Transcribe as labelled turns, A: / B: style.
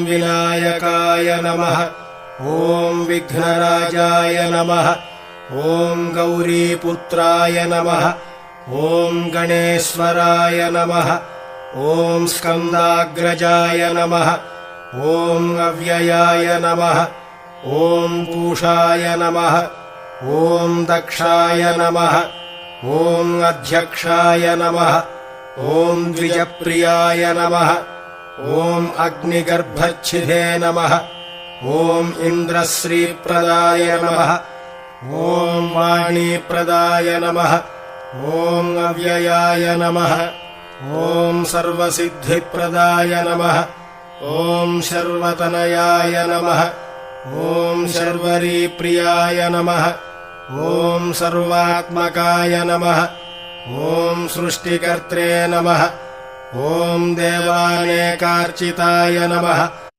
A: विनायकाय नमः। ॐ विघ्नराजाय नमः। ॐ गौरीपुत्राय नमः। ॐ गणेश्वराय नमः। ॐ स्कन्दाग्रजाय नमः। ॐ अव्ययाय नमः। ॐ पूषाय नमः। ॐ दक्षाय नमः। ॐ अध्यक्षाय नमः। ॐ द्विजप्रियाय नमः। ॐ अग्निगर्भच्छिदे नमः। ॐ इन्द्रश्रीप्रदाय नमः। ॐ वाणीप्रदाय नमः। ॐ अव्ययाय नमः। ॐ सर्वसिद्धिप्रदाय नमः। ॐ शर्वतनयाय नमः। ॐ शर्वरीप्रियाय नमः। ॐ सर्वात्मकाय नमः। ॐ सृष्टिकर्त्रे नमः। ॐ देवानेकार्चिताय नमः।